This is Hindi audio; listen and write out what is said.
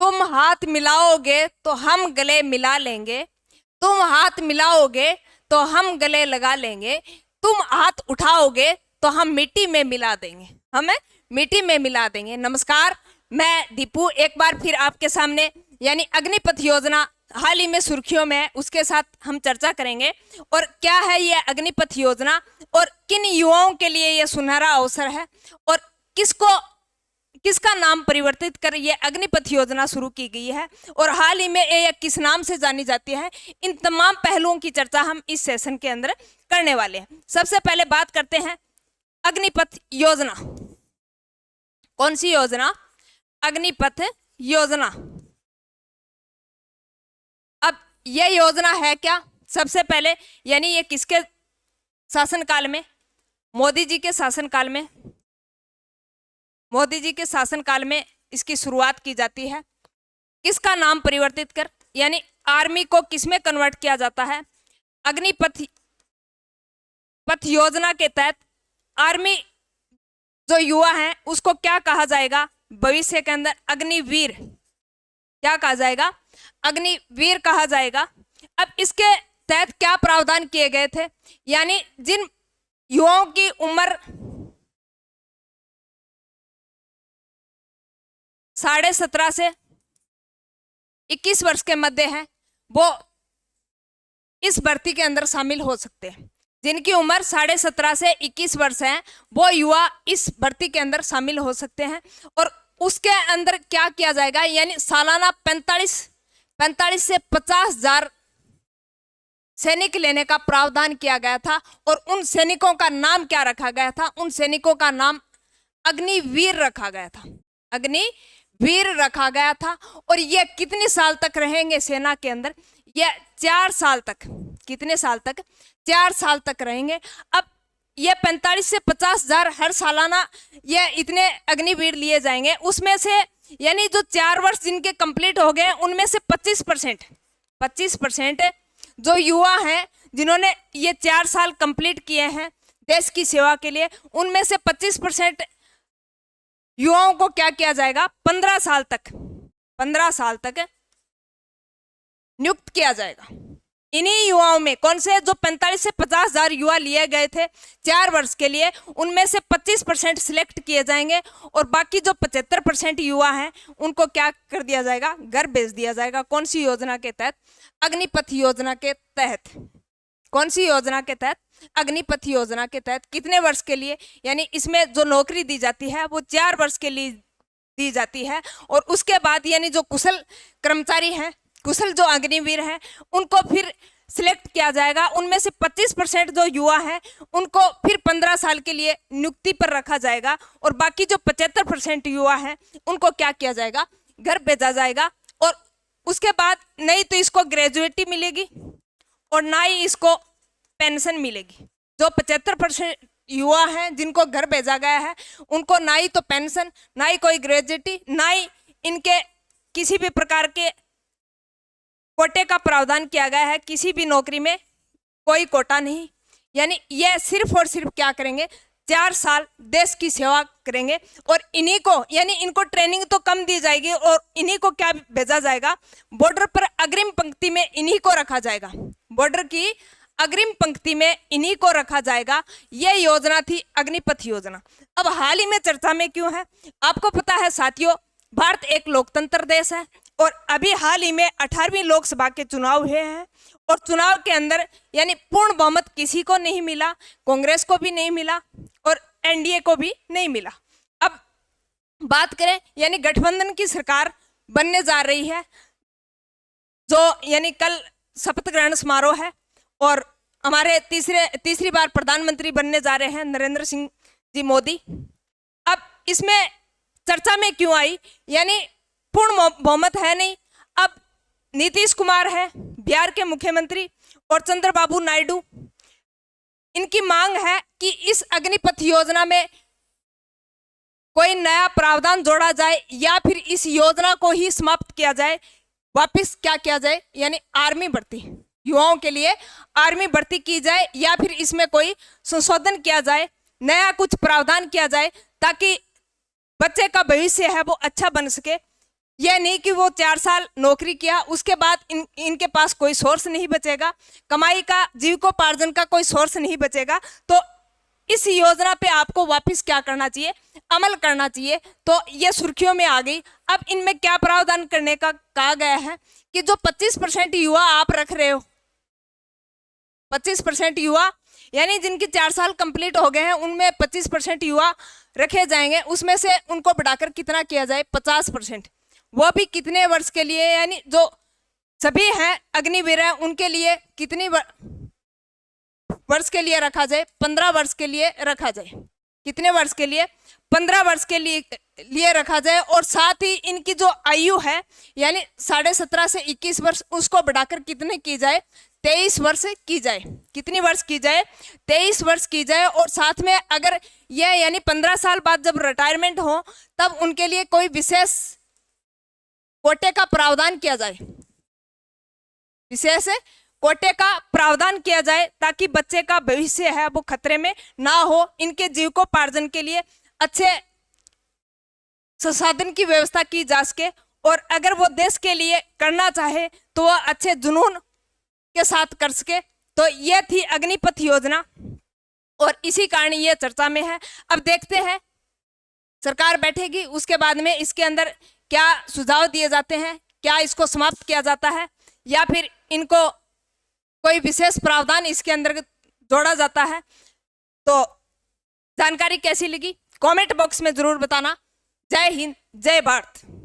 तुम हाथ मिलाओगे तो हम गले मिला लेंगे, तुम हाथ मिलाओगे तो हम गले लगा लेंगे, तुम हाथ उठाओगे तो हम मिट्टी में मिला देंगे, हमें मिट्टी में मिला देंगे। नमस्कार, मैं दीपू एक बार फिर आपके सामने यानी अग्निपथ योजना हाल ही में सुर्खियों में है, उसके साथ हम चर्चा करेंगे। और क्या है ये अग्निपथ योजना और किन युवाओं के लिए ये सुनहरा अवसर है और किसका नाम परिवर्तित कर ये अग्निपथ योजना शुरू की गई है और हाल ही में ये किस नाम से जानी जाती है, इन तमाम पहलुओं की चर्चा हम इस सेशन के अंदर करने वाले हैं। सबसे पहले बात करते हैं अग्निपथ योजना। कौन सी योजना? अग्निपथ योजना। अब यह योजना है क्या? सबसे पहले यानी ये किसके शासनकाल में? मोदी जी के शासनकाल में। मोदी जी के शासनकाल में इसकी शुरुआत की जाती है। किसका नाम परिवर्तित कर यानी आर्मी को किसमें कन्वर्ट किया जाता है? अग्निपथ योजना के तहत आर्मी जो युवा हैं उसको क्या कहा जाएगा भविष्य के अंदर? अग्निवीर। क्या कहा जाएगा? अग्निवीर कहा जाएगा। अब इसके तहत क्या प्रावधान किए गए थे? यानी जिन युवाओं की उम्र 17.5 से 21 वर्ष के मध्य है वो इस भर्ती के अंदर शामिल हो सकते हैं। जिनकी उम्र 17.5 से 21 वर्ष है वो युवा इस भर्ती के अंदर शामिल हो सकते हैं। और उसके अंदर क्या किया जाएगा यानी सालाना 45 से 50,000 सैनिक लेने का प्रावधान किया गया था। और उन सैनिकों का नाम क्या रखा गया था? उन सैनिकों का नाम अग्निवीर रखा गया था। अग्निवीर रखा गया था। और ये कितने साल तक रहेंगे सेना के अंदर? ये 4 साल तक। कितने साल तक? 4 साल तक रहेंगे। अब ये 45 से 50,000 हर सालाना ये इतने अग्निवीर लिए जाएंगे। उसमें से यानी जो 4 वर्ष जिनके कंप्लीट हो गए उनमें से 25% जो युवा हैं जिन्होंने ये 4 साल कंप्लीट किए हैं देश की सेवा के लिए, उनमें से 25% युवाओं को क्या किया जाएगा? 15 साल तक नियुक्त किया जाएगा। इन्हीं युवाओं में कौन से जो 45 से 50,000 युवा लिए गए थे 4 वर्ष के लिए, उनमें से 25% सिलेक्ट किए जाएंगे और बाकी जो 75% युवा हैं उनको क्या कर दिया जाएगा? घर भेज दिया जाएगा। कौन सी योजना के तहत? अग्निपथ योजना के तहत। कौन सी योजना के तहत? अग्निपथ योजना के तहत। कितने वर्ष के लिए? यानी इसमें जो नौकरी दी जाती है वो 4 वर्ष के लिए दी जाती है। और उसके बाद यानी जो कुशल कर्मचारी हैं, कुशल जो अग्निवीर हैं, उनको फिर सिलेक्ट किया जाएगा। उनमें से 25% जो युवा हैं उनको फिर 15 साल के लिए नियुक्ति पर रखा जाएगा। और बाकी जो 75% युवा हैं उनको क्या किया जाएगा? घर भेजा जाएगा। और उसके बाद नहीं तो इसको ग्रेजुएटी मिलेगी और ना ही इसको पेंशन मिलेगी। जो 75% युवा हैं जिनको घर भेजा गया है उनको ना ही तो पेंशन, ना ही कोई ग्रेजुएटी, ना ही इनके किसी भी प्रकार के कोटे का प्रावधान किया गया है। किसी भी नौकरी में कोई कोटा नहीं। यानी ये सिर्फ और सिर्फ क्या करेंगे? 4 साल देश की सेवा करेंगे। और इन्हीं को यानी इनको ट्रेनिंग तो कम दी जाएगी और इन्हीं को क्या भेजा जाएगा? बॉर्डर पर अग्रिम पंक्ति में इन्हीं को रखा जाएगा। बॉर्डर की अग्रिम पंक्ति में इन्हीं को रखा जाएगा। यह योजना थी अग्निपथ योजना। अब हाल ही में चर्चा में क्यों है? आपको पता है साथियों, भारत एक लोकतंत्र देश है और अभी हाल ही में 18वीं लोकसभा के चुनाव हुए हैं। और चुनाव के अंदर यानी पूर्ण बहुमत किसी को नहीं मिला, कांग्रेस को भी नहीं मिला और एनडीए को भी नहीं मिला। अब बात करें यानी गठबंधन की सरकार बनने जा रही है, जो यानी कल शपथ ग्रहण समारोह है और हमारे तीसरी बार प्रधानमंत्री बनने जा रहे हैं नरेंद्र सिंह जी मोदी। अब इसमें चर्चा में क्यों आई? यानी पूर्ण बहुमत है नहीं। अब नीतीश कुमार है बिहार के मुख्यमंत्री और चंद्रबाबू नायडू, इनकी मांग है कि इस अग्निपथ योजना में कोई नया प्रावधान जोड़ा जाए या फिर इस योजना को ही समाप्त किया जाए। वापस क्या किया जाए? यानी आर्मी भर्ती, युवाओं के लिए आर्मी भर्ती की जाए या फिर इसमें कोई संशोधन किया जाए, नया कुछ प्रावधान किया जाए ताकि बच्चे का भविष्य है वो अच्छा बन सके। यह नहीं कि वो 4 साल नौकरी किया उसके बाद इनके पास कोई सोर्स नहीं बचेगा, कमाई का, जीविकोपार्जन का कोई सोर्स नहीं बचेगा। तो इस योजना पे आपको वापस क्या करना चाहिए, अमल करना चाहिए। तो ये सुर्खियों में आ गई। अब इनमें क्या प्रावधान करने का कहा गया है कि जो 25% युवा आप रख रहे हो, 25% युवा यानी जिनके 4 साल कंप्लीट हो गए हैं, उनमें 25% युवा रखे जाएंगे। उसमें से उनको बढ़ाकर कितना किया जाए, 50%। वो भी कितने वर्ष के लिए, यानी जो सभी हैं अग्निवीर हैं उनके लिए कितनी वर्ष के लिए रखा जाए, 15 वर्ष के लिए रखा जाए। कितने वर्ष के लिए, 15 वर्ष के लिए रखा जाए। और साथ ही इनकी जो आयु है यानी 17.5 से 21 वर्ष, उसको बढ़ाकर कितने की जाए, 23 वर्ष की जाए। कितनी वर्ष की जाए, 23 वर्ष की जाए। और साथ में अगर यह यानी 15 साल बाद जब रिटायरमेंट हो तब उनके लिए कोई विशेष कोटे का प्रावधान किया जाए, विशेष कोटे का प्रावधान किया जाए ताकि बच्चे का भविष्य है वो खतरे में ना हो। इनके जीविकोपार्जन के लिए अच्छे संसाधन की व्यवस्था की जा सके। और अगर वो देश के लिए करना चाहे तो वह अच्छे जुनून के साथ कर सके। तो यह थी अग्निपथ योजना और इसी कारण ये चर्चा में है। अब देखते हैं सरकार बैठेगी, उसके बाद में इसके अंदर क्या सुझाव दिए जाते हैं, क्या इसको समाप्त किया जाता है या फिर इनको कोई विशेष प्रावधान इसके अंदर जोड़ा जाता है। तो जानकारी कैसी लगी कमेंट बॉक्स में जरूर बताना। जय हिंद, जय भारत।